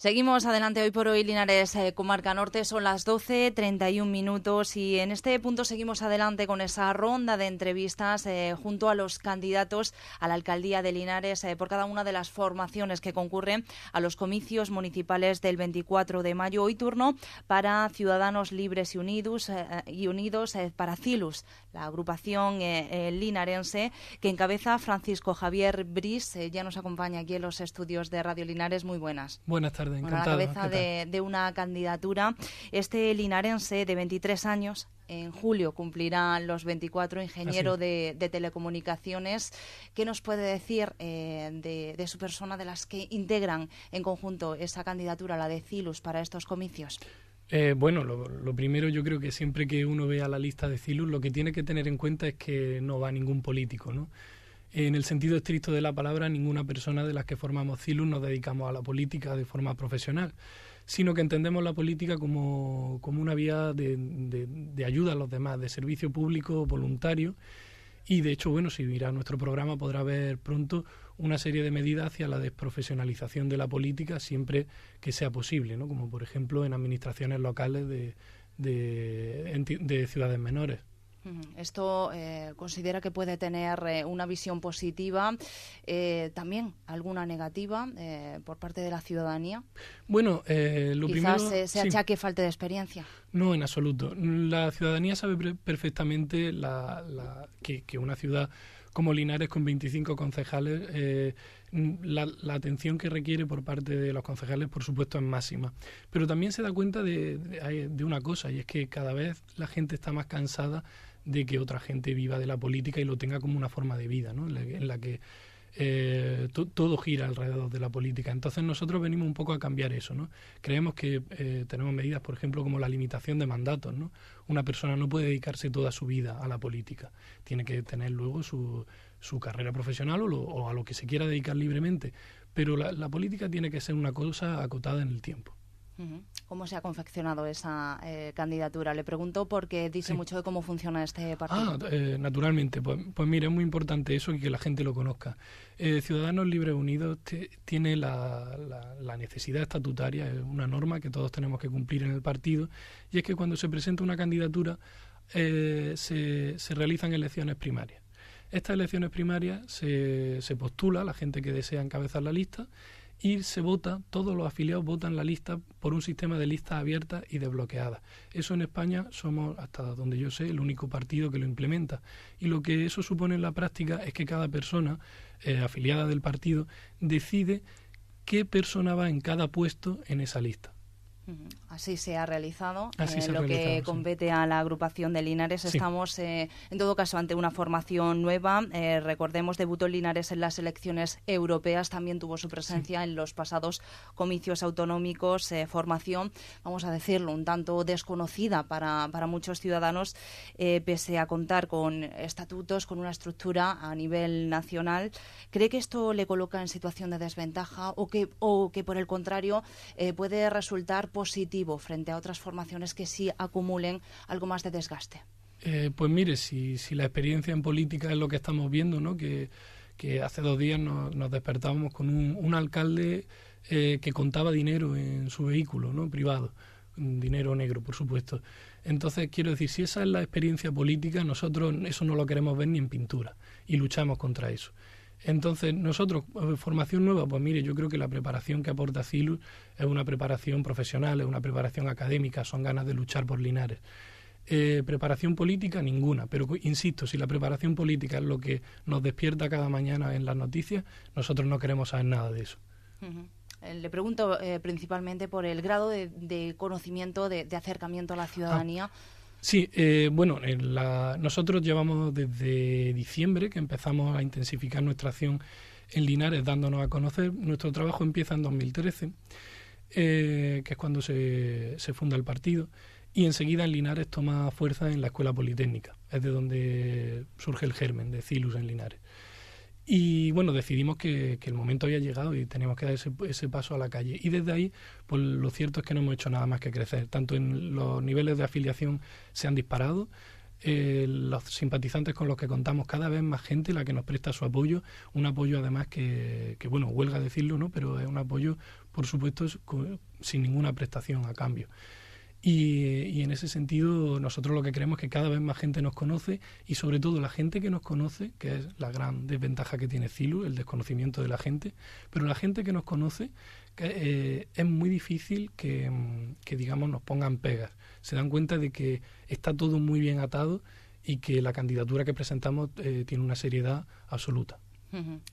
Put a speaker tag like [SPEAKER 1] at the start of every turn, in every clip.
[SPEAKER 1] Seguimos adelante hoy por hoy, Linares, Comarca Norte, son las 12:31 y en este punto seguimos adelante con esa ronda de entrevistas junto a los candidatos a la alcaldía de Linares por cada una de las formaciones que concurren a los comicios municipales del 24 de mayo. Hoy turno para Ciudadanos Libres y Unidos para CILUS, la agrupación linarense que encabeza Francisco Javier Bris. Ya nos acompaña aquí en los estudios de Radio Linares. Muy buenas.
[SPEAKER 2] Buenas tardes.
[SPEAKER 1] Bueno, a la cabeza de una candidatura. Este linarense de 23 años, en julio cumplirá los 24, ingeniero de telecomunicaciones. ¿Qué nos puede decir de su persona, de las que integran en conjunto esa candidatura, la de CILUS, para estos comicios?
[SPEAKER 2] Bueno, lo primero, yo creo que siempre que uno vea la lista de CILUS, lo que tiene que tener en cuenta es que no va ningún político, ¿no? En el sentido estricto de la palabra, ninguna persona de las que formamos CILUS nos dedicamos a la política de forma profesional, sino que entendemos la política como una vía de ayuda a los demás, de servicio público voluntario. Y de hecho, bueno, si mira nuestro programa podrá ver pronto una serie de medidas hacia la desprofesionalización de la política siempre que sea posible, ¿no? Como por ejemplo en administraciones locales de ciudades menores.
[SPEAKER 1] Esto considera que puede tener una visión positiva, también alguna negativa por parte de la ciudadanía.
[SPEAKER 2] Bueno, lo
[SPEAKER 1] quizás
[SPEAKER 2] primero...
[SPEAKER 1] se achaque falta de experiencia.
[SPEAKER 2] No, en absoluto. La ciudadanía sabe perfectamente que una ciudad como Linares, con 25 concejales, la atención que requiere por parte de los concejales, por supuesto, es máxima. Pero también se da cuenta de una cosa, y es que cada vez la gente está más cansada de que otra gente viva de la política y lo tenga como una forma de vida, ¿no? En la que todo gira alrededor de la política. Entonces nosotros venimos un poco a cambiar eso, ¿no? Creemos que tenemos medidas, por ejemplo, como la limitación de mandatos, ¿no? Una persona no puede dedicarse toda su vida a la política. Tiene que tener luego su carrera profesional o a lo que se quiera dedicar libremente. Pero la política tiene que ser una cosa acotada en el tiempo.
[SPEAKER 1] ¿Cómo se ha confeccionado esa candidatura? Le pregunto porque dice mucho de cómo funciona este partido.
[SPEAKER 2] Naturalmente. Pues mira, es muy importante eso y que la gente lo conozca. Ciudadanos Libres Unidos tiene la necesidad estatutaria, es una norma que todos tenemos que cumplir en el partido, y es que cuando se presenta una candidatura se realizan elecciones primarias. Estas elecciones primarias se postula la gente que desea encabezar la lista y se vota, todos los afiliados votan la lista por un sistema de listas abiertas y desbloqueadas. Eso en España somos, hasta donde yo sé, el único partido que lo implementa. Y lo que eso supone en la práctica es que cada persona afiliada del partido decide qué persona va en cada puesto en esa lista.
[SPEAKER 1] Así se ha realizado.
[SPEAKER 2] Que
[SPEAKER 1] compete a la agrupación de Linares. Estamos, en todo caso, ante una formación nueva. Recordemos, debutó Linares en las elecciones europeas. También tuvo su presencia en los pasados comicios autonómicos. Formación, vamos a decirlo, un tanto desconocida para muchos ciudadanos, pese a contar con estatutos, con una estructura a nivel nacional. ¿Cree que esto le coloca en situación de desventaja o que por el contrario, puede resultar positivo frente a otras formaciones que sí acumulen algo más de desgaste?
[SPEAKER 2] Pues mire, si la experiencia en política es lo que estamos viendo, ¿no? Que hace 2 días nos despertábamos con un alcalde que contaba dinero en su vehículo, ¿no? Privado, dinero negro, por supuesto. Entonces, quiero decir, si esa es la experiencia política, nosotros eso no lo queremos ver ni en pintura y luchamos contra eso. Entonces, nosotros, formación nueva, pues mire, yo creo que la preparación que aporta CILUS es una preparación profesional, es una preparación académica, son ganas de luchar por Linares. Preparación política, ninguna, pero insisto, si la preparación política es lo que nos despierta cada mañana en las noticias, nosotros no queremos saber nada de eso.
[SPEAKER 1] Le pregunto principalmente por el grado de conocimiento, de acercamiento a la ciudadanía.
[SPEAKER 2] Sí, bueno, nosotros llevamos desde diciembre que empezamos a intensificar nuestra acción en Linares, dándonos a conocer. Nuestro trabajo empieza en 2013, que es cuando se funda el partido, y enseguida en Linares toma fuerza en la Escuela Politécnica, es de donde surge el germen de CILUS en Linares. Y bueno, decidimos que el momento había llegado y teníamos que dar ese paso a la calle. Y desde ahí, pues lo cierto es que no hemos hecho nada más que crecer. Tanto en los niveles de afiliación se han disparado, los simpatizantes con los que contamos, cada vez más gente la que nos presta su apoyo, un apoyo además que bueno, huelga decirlo, ¿no? Pero es un apoyo, por supuesto, sin ninguna prestación a cambio. Y en ese sentido nosotros lo que creemos es que cada vez más gente nos conoce y sobre todo la gente que nos conoce, que es la gran desventaja que tiene CILUS, el desconocimiento de la gente, pero la gente que nos conoce es muy difícil que digamos nos pongan pegas. Se dan cuenta de que está todo muy bien atado y que la candidatura que presentamos tiene una seriedad absoluta.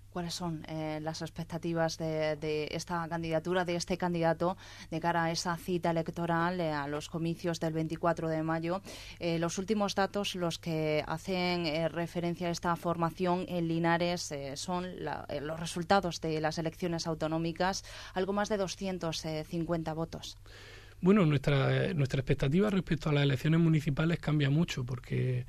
[SPEAKER 1] ¿Cuáles son las expectativas de esta candidatura, de este candidato, de cara a esa cita electoral, a los comicios del 24 de mayo? Los últimos datos, los que hacen referencia a esta formación en Linares, son los resultados de las elecciones autonómicas, algo más de 250 votos.
[SPEAKER 2] Bueno, nuestra expectativa respecto a las elecciones municipales cambia mucho porque...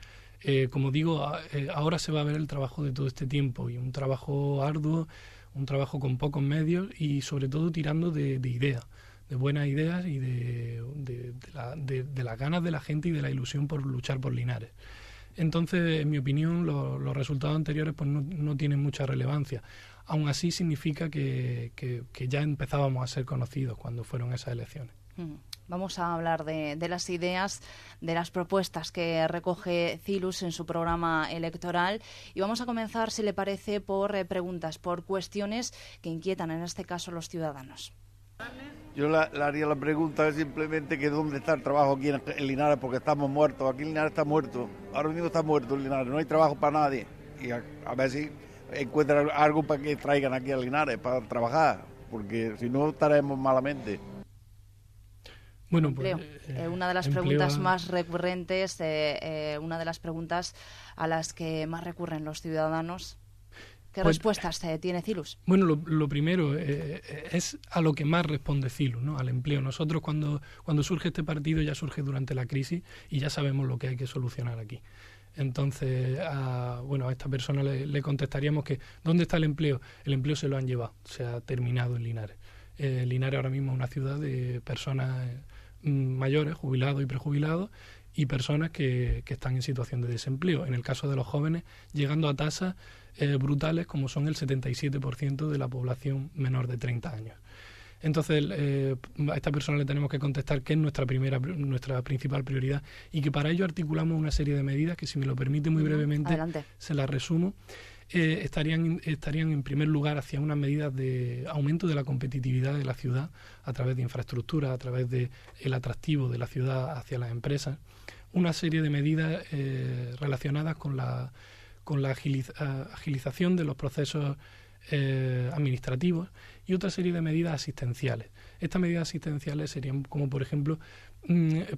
[SPEAKER 2] como digo, ahora se va a ver el trabajo de todo este tiempo y un trabajo arduo, un trabajo con pocos medios y sobre todo tirando de ideas, de buenas ideas y de las ganas de la gente y de la ilusión por luchar por Linares. Entonces, en mi opinión, los resultados anteriores pues no tienen mucha relevancia. Aún así significa que ya empezábamos a ser conocidos cuando fueron esas elecciones.
[SPEAKER 1] Vamos a hablar de las ideas, de las propuestas que recoge CILUS en su programa electoral y vamos a comenzar, si le parece, por preguntas, por cuestiones que inquietan en este caso a los ciudadanos.
[SPEAKER 3] Yo le haría la pregunta simplemente que dónde está el trabajo aquí en Linares, porque estamos muertos, aquí Linares está muerto, ahora mismo está muerto Linares, no hay trabajo para nadie y a ver si encuentran algo para que traigan aquí a Linares para trabajar, porque si no estaremos malamente.
[SPEAKER 2] Bueno,
[SPEAKER 1] empleo. Una de las preguntas más recurrentes, una de las preguntas a las que más recurren los ciudadanos. ¿Qué respuestas tiene CILUS?
[SPEAKER 2] Bueno, lo primero es a lo que más responde CILUS, ¿no? Al empleo. Nosotros cuando surge este partido ya surge durante la crisis y ya sabemos lo que hay que solucionar aquí. Entonces, a esta persona le contestaríamos que ¿dónde está el empleo? El empleo se lo han llevado, se ha terminado en Linares. Linares ahora mismo es una ciudad de personas mayores, jubilados y prejubilados, y personas que están en situación de desempleo. En el caso de los jóvenes, llegando a tasas brutales como son el 77% de la población menor de 30 años. Entonces, a esta persona le tenemos que contestar que es nuestra principal prioridad y que para ello articulamos una serie de medidas que, si me lo permite muy brevemente,
[SPEAKER 1] adelante,
[SPEAKER 2] se las resumo. Estarían en primer lugar hacia unas medidas de aumento de la competitividad de la ciudad a través de infraestructura, a través del atractivo de la ciudad hacia las empresas, una serie de medidas relacionadas con la agilización de los procesos administrativos y otra serie de medidas asistenciales. Estas medidas asistenciales serían como, por ejemplo,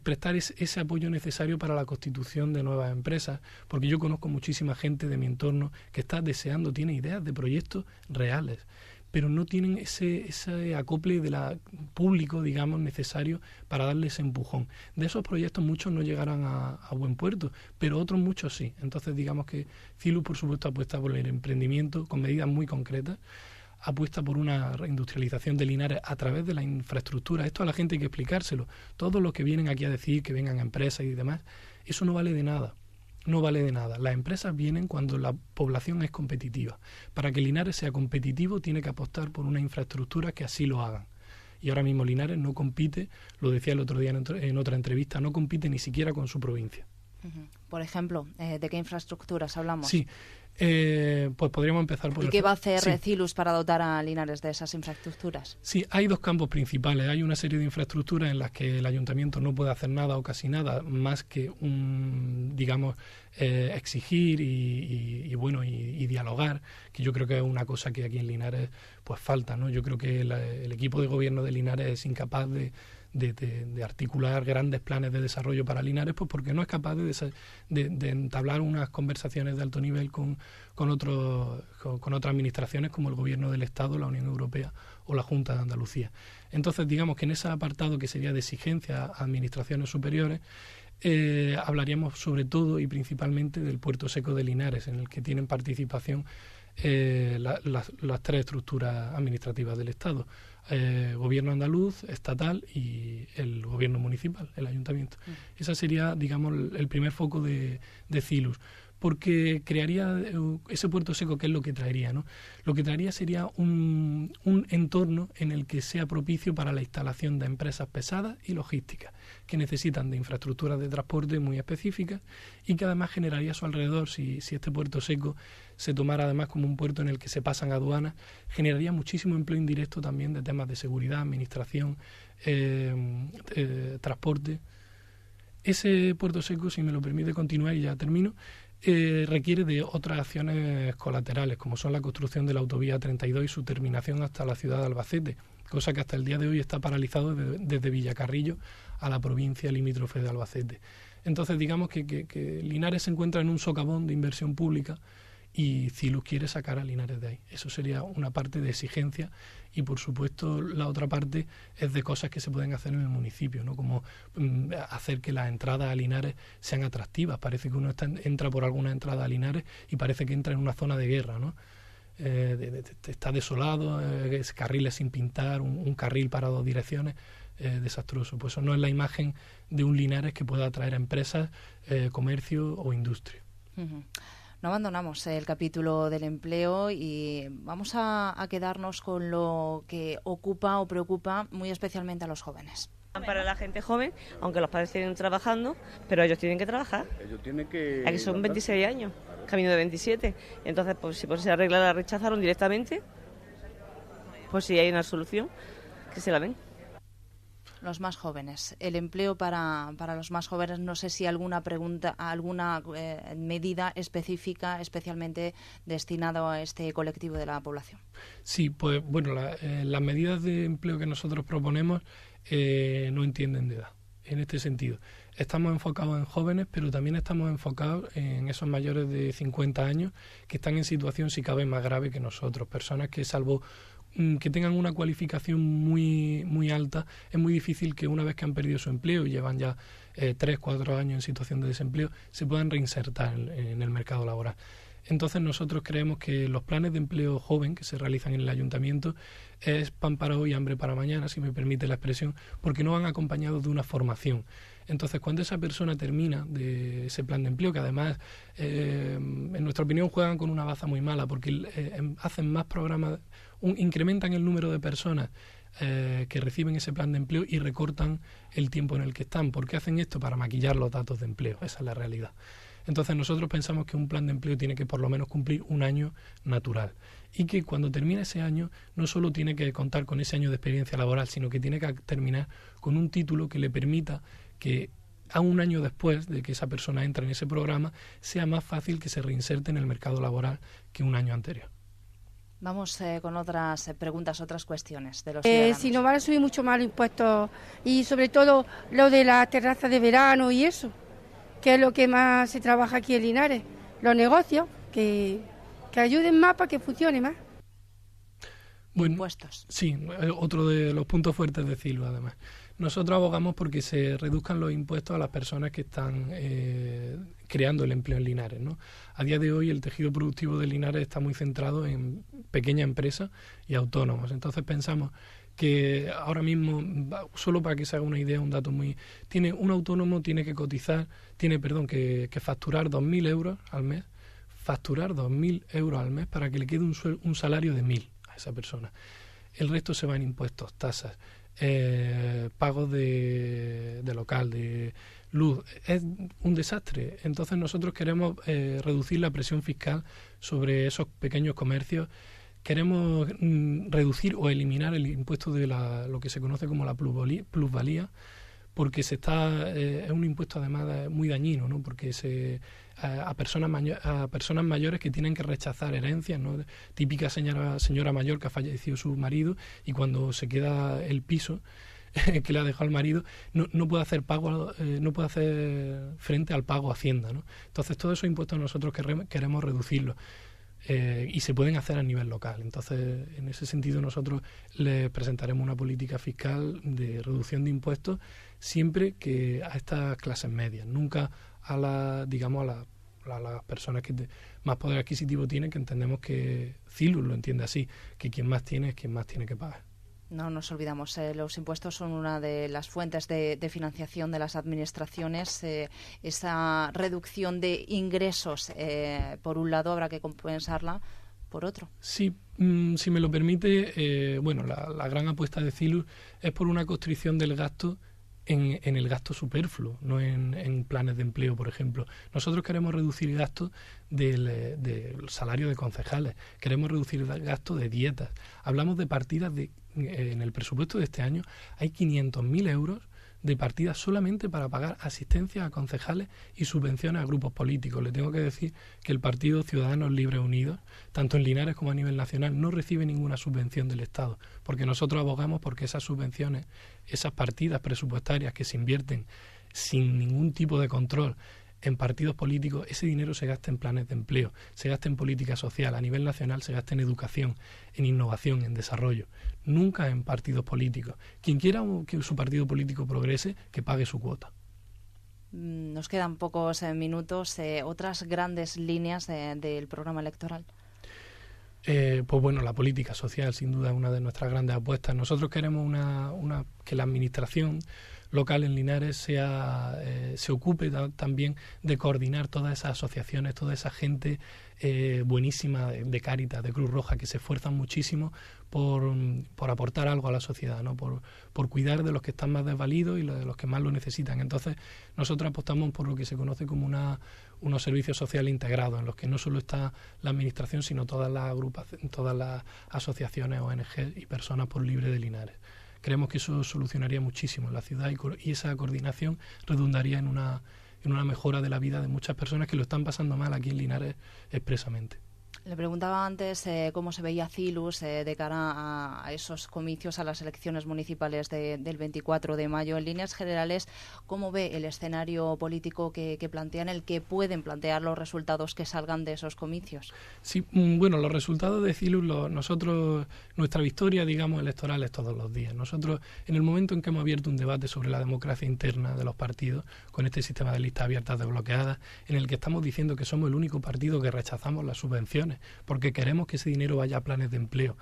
[SPEAKER 2] prestar ese apoyo necesario para la constitución de nuevas empresas, porque yo conozco muchísima gente de mi entorno que está deseando, tiene ideas de proyectos reales, pero no tienen ese acople público, digamos, necesario para darle ese empujón. De esos proyectos muchos no llegarán a buen puerto, pero otros muchos sí. Entonces, digamos que CILUS, por supuesto, apuesta por el emprendimiento con medidas muy concretas, apuesta por una reindustrialización de Linares a través de la infraestructura. Esto a la gente hay que explicárselo. Todos los que vienen aquí a decir que vengan a empresas y demás, eso no vale de nada. No vale de nada. Las empresas vienen cuando la población es competitiva. Para que Linares sea competitivo tiene que apostar por una infraestructura que así lo hagan. Y ahora mismo Linares no compite, lo decía el otro día en otra entrevista, no compite ni siquiera con su provincia.
[SPEAKER 1] Por ejemplo, ¿de qué infraestructuras hablamos?
[SPEAKER 2] Sí, pues podríamos empezar por...
[SPEAKER 1] ¿Y qué va a hacer CILUS para dotar a Linares de esas infraestructuras?
[SPEAKER 2] Sí, hay dos campos principales. Hay una serie de infraestructuras en las que el ayuntamiento no puede hacer nada o casi nada, más que exigir y dialogar, que yo creo que es una cosa que aquí en Linares pues falta, ¿no? Yo creo que el equipo de gobierno de Linares es incapaz de articular grandes planes de desarrollo para Linares, pues porque no es capaz de entablar unas conversaciones de alto nivel con otras administraciones como el Gobierno del Estado, la Unión Europea o la Junta de Andalucía. Entonces, digamos que en ese apartado que sería de exigencia a administraciones superiores, hablaríamos sobre todo y principalmente del Puerto Seco de Linares, en el que tienen participación las tres estructuras administrativas del Estado: gobierno andaluz, estatal y el gobierno municipal, el ayuntamiento. Ese sería, digamos, el primer foco de CILUS, porque crearía ese puerto seco. ¿Qué es lo que traería, no? Lo que traería sería un entorno en el que sea propicio para la instalación de empresas pesadas y logísticas, que necesitan de infraestructuras de transporte muy específicas, y que además generaría a su alrededor, si este puerto seco se tomara además como un puerto en el que se pasan aduanas, generaría muchísimo empleo indirecto también de temas de seguridad, administración, transporte. Ese puerto seco, si me lo permite continuar y ya termino, requiere de otras acciones colaterales, como son la construcción de la autovía 32 y su terminación hasta la ciudad de Albacete, cosa que hasta el día de hoy está paralizado desde Villacarrillo a la provincia limítrofe de Albacete. Entonces, digamos que Linares se encuentra en un socavón de inversión pública y CILUS quiere sacar a Linares de ahí. Eso sería una parte de exigencia, y por supuesto la otra parte es de cosas que se pueden hacer en el municipio, ¿no? Como hacer que las entradas a Linares sean atractivas. Parece que uno entra por alguna entrada a Linares y parece que entra en una zona de guerra, ¿no? Está desolado, carriles sin pintar, un carril para dos direcciones, desastroso. Pues eso no es la imagen de un Linares que pueda atraer a empresas, comercio o industria.
[SPEAKER 1] Uh-huh. No abandonamos el capítulo del empleo y vamos a quedarnos con lo que ocupa o preocupa muy especialmente a los jóvenes.
[SPEAKER 4] Para la gente joven, aunque los padres siguen trabajando, pero ellos tienen que trabajar.
[SPEAKER 5] Ellos tienen que...
[SPEAKER 4] Aquí son 26 años, camino de 27. Entonces, pues si se arregla, la rechazaron directamente, pues si hay una solución, que se la den.
[SPEAKER 1] Los más jóvenes, el empleo para los más jóvenes, no sé si alguna medida específica especialmente destinada a este colectivo de la población.
[SPEAKER 2] Sí, pues bueno, las medidas de empleo que nosotros proponemos no entienden de edad. En este sentido, estamos enfocados en jóvenes, pero también estamos enfocados en esos mayores de 50 años que están en situación, si cabe, más grave que nosotros, personas que, salvo que tengan una cualificación muy, muy alta, es muy difícil que una vez que han perdido su empleo y llevan ya 3-4 años en situación de desempleo, se puedan reinsertar en el mercado laboral. Entonces nosotros creemos que los planes de empleo joven que se realizan en el ayuntamiento es pan para hoy, hambre para mañana, si me permite la expresión, porque no van acompañados de una formación. Entonces, cuando esa persona termina de ese plan de empleo, que además, en nuestra opinión, juegan con una baza muy mala, porque hacen más programas, incrementan el número de personas que reciben ese plan de empleo y recortan el tiempo en el que están. ¿Por qué hacen esto? Para maquillar los datos de empleo. Esa es la realidad. Entonces, nosotros pensamos que un plan de empleo tiene que por lo menos cumplir un año natural, y que cuando termine ese año no solo tiene que contar con ese año de experiencia laboral, sino que tiene que terminar con un título que le permita que a un año después de que esa persona entre en ese programa sea más fácil que se reinserte en el mercado laboral que un año anterior.
[SPEAKER 1] Vamos con otras preguntas, otras cuestiones de los ciudadanos.
[SPEAKER 6] Si no van a subir mucho más los impuestos, y sobre todo lo de las terrazas de verano y eso, que es lo que más se trabaja aquí en Linares, los negocios, que ayuden más para que funcione más.
[SPEAKER 2] Bueno,
[SPEAKER 1] impuestos.
[SPEAKER 2] Sí, otro de los puntos fuertes de CILUS, además. Nosotros abogamos porque se reduzcan los impuestos a las personas que están creando el empleo en Linares, ¿no? A día de hoy el tejido productivo de Linares está muy centrado en pequeñas empresas y autónomos. Entonces pensamos que ahora mismo, solo para que se haga una idea, un dato un autónomo tiene que cotizar, que facturar 2.000 euros al mes, para que le quede un salario de 1.000 a esa persona. El resto se va en impuestos, tasas, pagos de local, de luz. Es un desastre. Entonces nosotros queremos reducir la presión fiscal sobre esos pequeños comercios. Queremos reducir o eliminar el impuesto de lo que se conoce como la plusvalía, porque es un impuesto además muy dañino, ¿no? Porque a personas mayores que tienen que rechazar herencias, ¿no? Típica señora mayor que ha fallecido su marido y cuando se queda el piso que le ha dejado al marido no puede hacer pago, no puede hacer frente al pago a Hacienda, ¿no? Entonces todos esos impuestos nosotros queremos reducirlos. Y se pueden hacer a nivel local. Entonces, en ese sentido, nosotros les presentaremos una política fiscal de reducción de impuestos siempre que a estas clases medias, nunca a a las personas que más poder adquisitivo tienen, que entendemos que Cilus lo entiende así, que quien más tiene es quien más tiene que pagar.
[SPEAKER 1] No nos olvidamos, los impuestos son una de las fuentes de financiación de las administraciones. Esa reducción de ingresos, por un lado, habrá que compensarla por otro.
[SPEAKER 2] Sí, si me lo permite, la gran apuesta de Cilus es por una constricción del gasto en el gasto superfluo, no en planes de empleo, por ejemplo. Nosotros queremos reducir el gasto del salario de concejales, queremos reducir el gasto de dietas. Hablamos de partidas en el presupuesto de este año hay 500.000 euros de partidas solamente para pagar asistencia a concejales y subvenciones a grupos políticos. Le tengo que decir que el Partido Ciudadanos Libres Unidos, tanto en Linares como a nivel nacional, no recibe ninguna subvención del Estado, porque nosotros abogamos porque esas subvenciones, esas partidas presupuestarias que se invierten sin ningún tipo de control en partidos políticos, ese dinero se gasta en planes de empleo, se gasta en política social, a nivel nacional se gasta en educación, en innovación, en desarrollo, nunca en partidos políticos. Quien quiera que su partido político progrese, que pague su cuota.
[SPEAKER 1] Nos quedan pocos minutos. Otras grandes líneas del programa electoral.
[SPEAKER 2] La política social, sin duda, es una de nuestras grandes apuestas. Nosotros queremos que la administración local en Linares se ocupe también de coordinar todas esas asociaciones, toda esa gente buenísima de Cáritas, de Cruz Roja, que se esfuerzan muchísimo por aportar algo a la sociedad, ¿no? Por cuidar de los que están más desvalidos y de los que más lo necesitan. Entonces, nosotros apostamos por lo que se conoce como unos servicios sociales integrados, en los que no solo está la administración, sino todas las asociaciones, ONG y personas por libre de Linares. Creemos que eso solucionaría muchísimo la ciudad y esa coordinación redundaría en una mejora de la vida de muchas personas que lo están pasando mal aquí en Linares expresamente.
[SPEAKER 1] Le preguntaba antes cómo se veía Cilus de cara a esos comicios, a las elecciones municipales del 24 de mayo. En líneas generales, ¿cómo ve el escenario político que plantean, el que pueden plantear los resultados que salgan de esos comicios?
[SPEAKER 2] Sí, los resultados de Cilus, nuestra victoria, digamos, electoral es todos los días. Nosotros, en el momento en que hemos abierto un debate sobre la democracia interna de los partidos, con este sistema de listas abiertas desbloqueadas, en el que estamos diciendo que somos el único partido que rechazamos las subvenciones, porque queremos que ese dinero vaya a planes de empleo.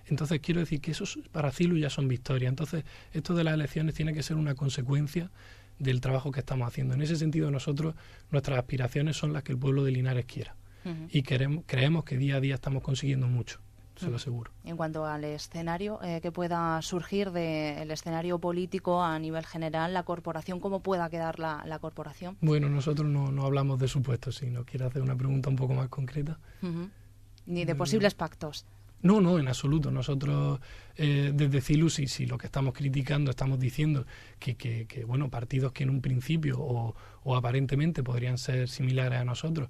[SPEAKER 2] Entonces quiero decir que esos para Cilus ya son victorias. Entonces esto de las elecciones tiene que ser una consecuencia del trabajo que estamos haciendo. En ese sentido nuestras aspiraciones son las que el pueblo de Linares quiera. Uh-huh. Y creemos que día a día estamos consiguiendo mucho, se lo aseguro.
[SPEAKER 1] En cuanto al escenario que pueda surgir del escenario político a nivel general, la corporación, ¿cómo pueda quedar la corporación?
[SPEAKER 2] Bueno, nosotros no hablamos de supuestos, si nos quiere hacer una pregunta un poco más concreta.
[SPEAKER 1] Uh-huh. Ni de posibles pactos.
[SPEAKER 2] No, en absoluto. Nosotros desde Cilus, sí, lo que estamos criticando, estamos diciendo que partidos que en un principio o aparentemente podrían ser similares a nosotros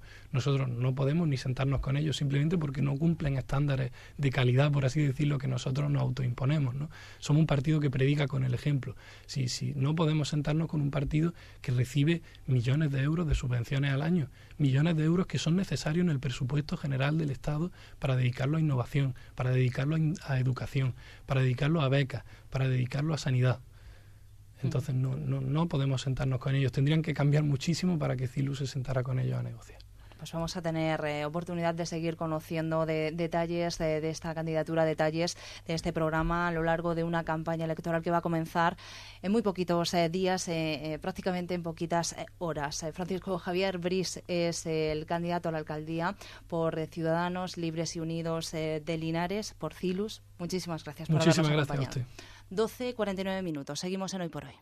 [SPEAKER 2] no podemos ni sentarnos con ellos simplemente porque no cumplen estándares de calidad, por así decirlo, que nosotros nos autoimponemos, ¿no? Somos un partido que predica con el ejemplo. Sí, no podemos sentarnos con un partido que recibe millones de euros de subvenciones al año, millones de euros que son necesarios en el presupuesto general del Estado para dedicarlo a innovación, para dedicarlo a educación, para dedicarlo a becas, para dedicarlo a sanidad. Entonces no podemos sentarnos con ellos. Tendrían que cambiar muchísimo para que Cilus se sentara con ellos a negociar.
[SPEAKER 1] Pues vamos a tener oportunidad de seguir conociendo detalles de esta candidatura, detalles de este programa a lo largo de una campaña electoral que va a comenzar en muy poquitos días, prácticamente en poquitas horas. Francisco Javier Bris es el candidato a la alcaldía por Ciudadanos Libres y Unidos de Linares, por Cilus. Muchísimas gracias por habernos acompañado.
[SPEAKER 2] Muchísimas gracias a usted.
[SPEAKER 1] 12:49. Seguimos en Hoy por Hoy.